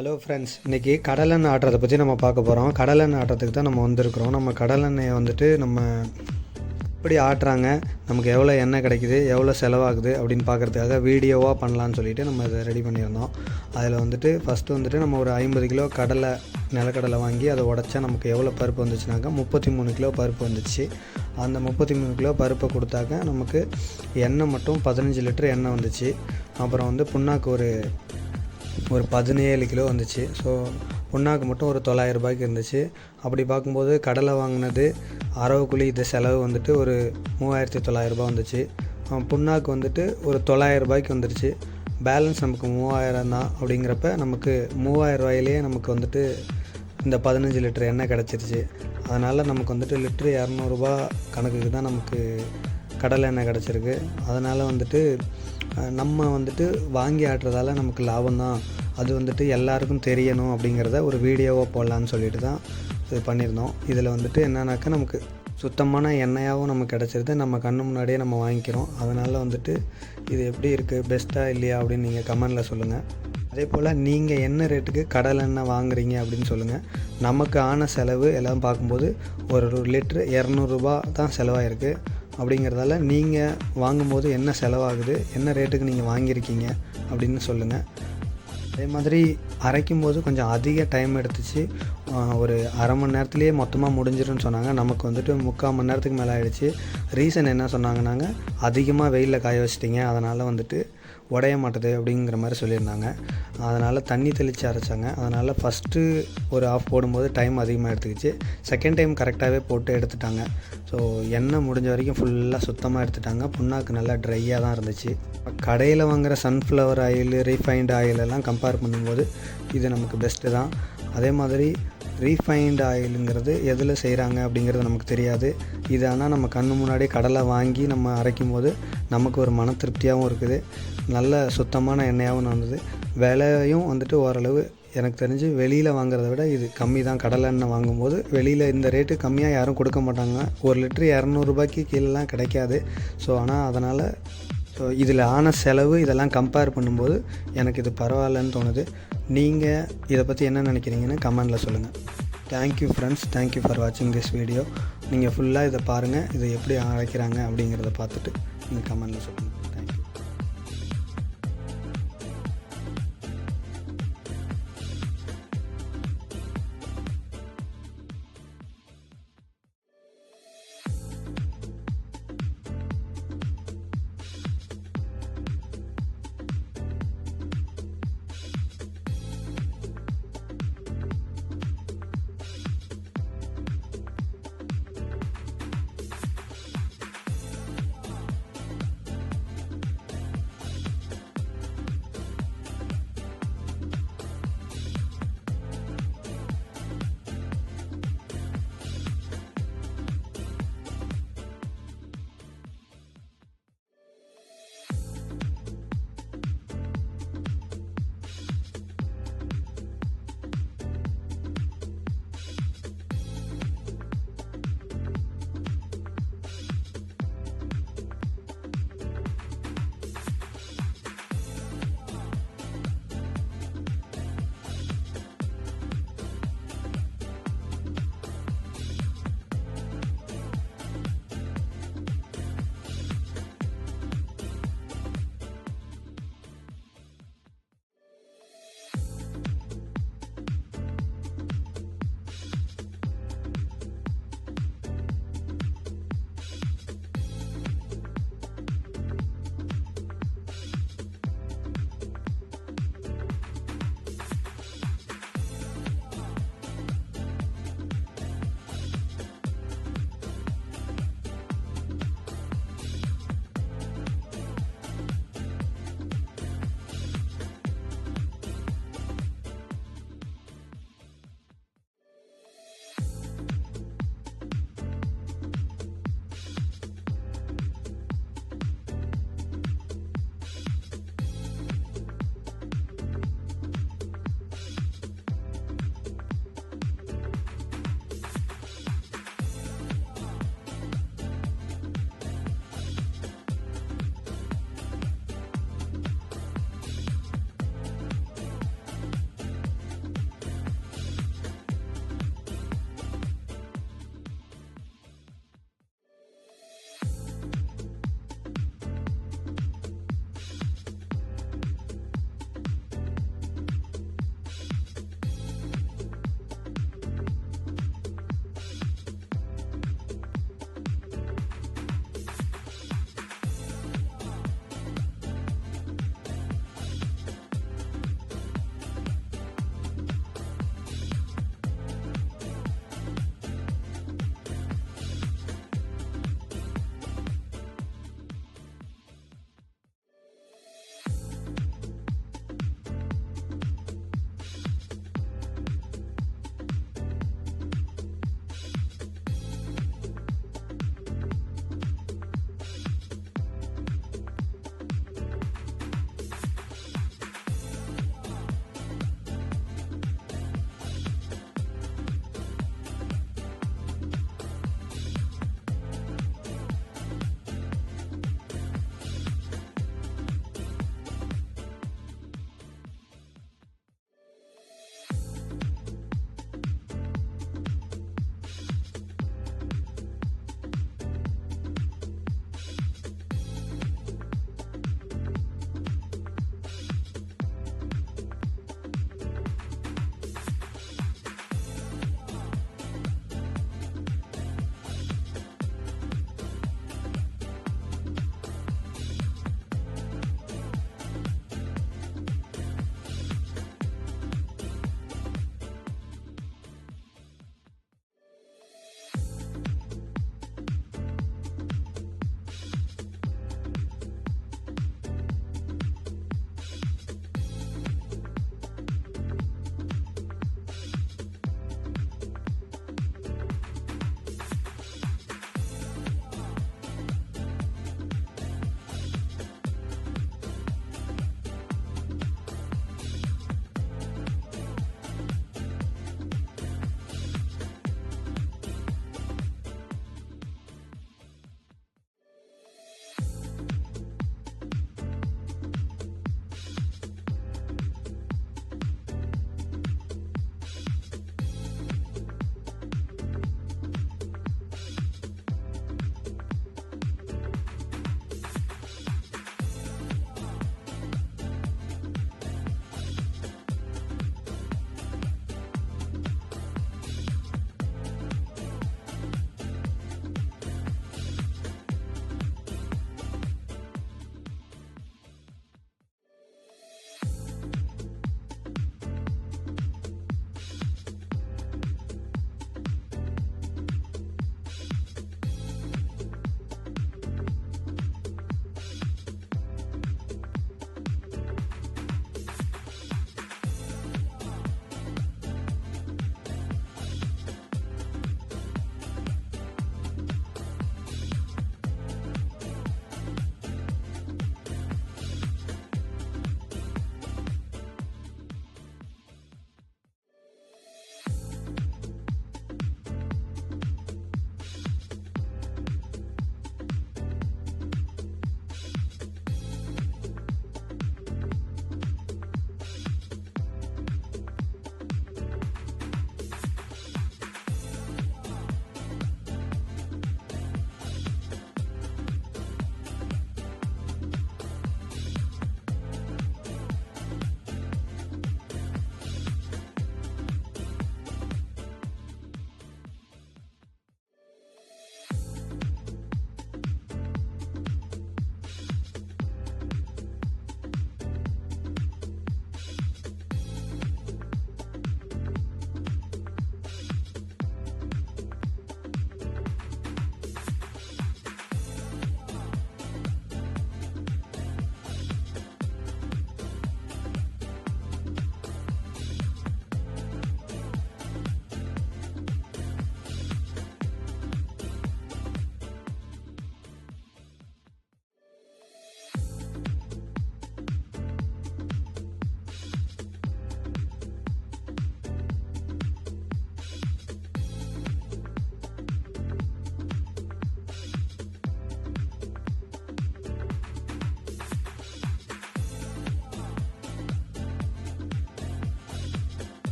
Hello friends, இன்றைக்கி கடலெண்ணெய் ஆட்டுறதை பற்றி நம்ம பார்க்க போகிறோம். கடலெண்ணெய் ஆட்டுறதுக்கு தான் நம்ம வந்திருக்கிறோம். நம்ம கடலெண்ணெயை வந்துட்டு நம்ம எப்படி ஆட்டுறாங்க, நமக்கு எவ்வளோ எண்ணெய் கிடைக்குது, எவ்வளோ செலவாகுது அப்படின்னு பார்க்குறதுக்காக வீடியோவாக பண்ணலான்னு சொல்லிவிட்டு நம்ம இதை ரெடி பண்ணியிருந்தோம். அதில் வந்துட்டு ஃபஸ்ட்டு வந்துட்டு நம்ம ஒரு 50 கிலோ நிலக்கடலை வாங்கி அதை உடச்சா நமக்கு எவ்வளோ பருப்பு வந்துச்சுனாக்கா 33 கிலோ பருப்பு வந்துச்சு. அந்த 33 கிலோ பருப்பை கொடுத்தாக்க நமக்கு எண்ணெய் மட்டும் 15 லிட்டர் எண்ணெய் வந்துச்சு. அப்புறம் வந்து புண்ணாக்கு ஒரு 17 கிலோ வந்துச்சு. ஸோ புண்ணாக்கு மட்டும் ஒரு 900 ரூபாய்க்கு இருந்துச்சு. அப்படி பார்க்கும்போது கடலை வாங்கினது அரவுக்குழி இது செலவு வந்துட்டு ஒரு 3900 ரூபா வந்துச்சு. புண்ணாக்கு வந்துட்டு ஒரு 900 ரூபாய்க்கு வந்துருச்சு. பேலன்ஸ் நமக்கு 3000 தான். அப்படிங்கிறப்ப நமக்கு 3000 ரூபாயிலேயே நமக்கு வந்துட்டு இந்த 15 லிட்டர் எண்ணெய் கிடச்சிருச்சு. அதனால் நமக்கு வந்துட்டு லிட்ரு 200 ரூபா கணக்குக்கு தான் நமக்கு கடலை எண்ணெய் கிடச்சிருக்கு. அதனால் வந்துட்டு நம்ம வந்துட்டு வாங்கி ஆட்டுறதால நமக்கு லாபம்தான், அது வந்துட்டு எல்லாருக்கும் தெரியணும் அப்படிங்கிறத ஒரு வீடியோவாக போடலான்னு சொல்லிட்டு தான் இது பண்ணியிருந்தோம். இதில் வந்துட்டு என்னன்னாக்கா நமக்கு சுத்தமான எண்ணெயாகவும் நமக்கு கிடச்சிருது, நம்ம கண்ணு முன்னாடியே நம்ம வாங்கிக்கிறோம். அதனால் வந்துட்டு இது எப்படி இருக்குது, பெஸ்ட்டாக இல்லையா அப்படின்னு நீங்கள் கமெண்டில் சொல்லுங்கள். அதே போல் நீங்கள் என்ன ரேட்டுக்கு கடலை எண்ணெய் வாங்குறீங்க அப்படின்னு சொல்லுங்கள். நமக்கு ஆன செலவு எல்லாம் பார்க்கும்போது ஒரு லிட்ரு 200 ரூபா தான் செலவாயிருக்கு. அப்படிங்கிறதால நீங்கள் வாங்கும்போது என்ன செலவாகுது, என்ன ரேட்டுக்கு நீங்கள் வாங்கியிருக்கீங்க அப்படின்னு சொல்லுங்கள். அதே மாதிரி அரைக்கும்போது கொஞ்சம் அதிக டைம் எடுத்துச்சு. ஒரு அரை மணி நேரத்துலேயே மொத்தமாக முடிஞ்சிருன்னு சொன்னாங்க. நமக்கு வந்துட்டு 3/4 மணி நேரத்துக்கு மேலே ஆகிடுச்சு. ரீசன் என்ன சொன்னாங்கன்னாங்க, அதிகமாக வெயிலில் காய வச்சிட்டிங்க, அதனால் வந்துட்டு உடைய மாட்டுது அப்படிங்கிற மாதிரி சொல்லியிருந்தாங்க. அதனால் தண்ணி தெளித்து அரைச்சாங்க. அதனால் ஃபஸ்ட்டு ஒரு ஆஃப் போடும்போது டைம் அதிகமாக எடுத்துக்கிச்சு. செகண்ட் டைம் கரெக்டாகவே போட்டு எடுத்துட்டாங்க. ஸோ எண்ணெய் முடிஞ்ச வரைக்கும் ஃபுல்லாக சுத்தமாக எடுத்துட்டாங்க. புண்ணாக்கு நல்லா ட்ரையாக தான் இருந்துச்சு. கடையில் வாங்குகிற சன்ஃப்ளவர் ஆயில், ரீஃபைண்ட் ஆயிலெல்லாம் கம்பேர் பண்ணும்போது இது நமக்கு பெஸ்ட்டு தான். அதே மாதிரி ரீஃபைண்ட் ஆயிலுங்கிறது எதில் செய்கிறாங்க அப்படிங்கிறது நமக்கு தெரியாது. இது ஆனால் நம்ம கண்ணு முன்னாடி கடலை வாங்கி நம்ம அரைக்கும் போது நமக்கு ஒரு மன திருப்தியாகவும் இருக்குது, நல்ல சுத்தமான எண்ணெயாகவும் வந்தது. விலையும் வந்துட்டு ஓரளவு எனக்கு தெரிஞ்சு வெளியில் வாங்குறத விட இது கம்மி தான். கடலை எண்ணெய் வாங்கும்போது வெளியில் இந்த ரேட்டு கம்மியாக யாரும் கொடுக்க மாட்டாங்க. ஒரு லிட்ரு 200 ரூபாய்க்கு கீழெலாம் கிடைக்காது. ஸோ ஆனால் அதனால் இதில் ஆன செலவு இதெல்லாம் கம்பேர் பண்ணும்போது எனக்கு இது பரவாயில்லன்னு தோணுது. நீங்கள் இதை பற்றி என்ன நினைக்கிறீங்கன்னு கமெண்டில் சொல்லுங்கள். தேங்க்யூ ஃப்ரெண்ட்ஸ், தேங்க்யூ ஃபார் வாட்சிங் திஸ் வீடியோ. நீங்கள் ஃபுல்லாக இதை பாருங்கள், இதை எப்படி அரைக்கிறாங்க அப்படிங்கிறத பார்த்துட்டு நீங்கள் கமெண்டில் சொல்லுங்கள்.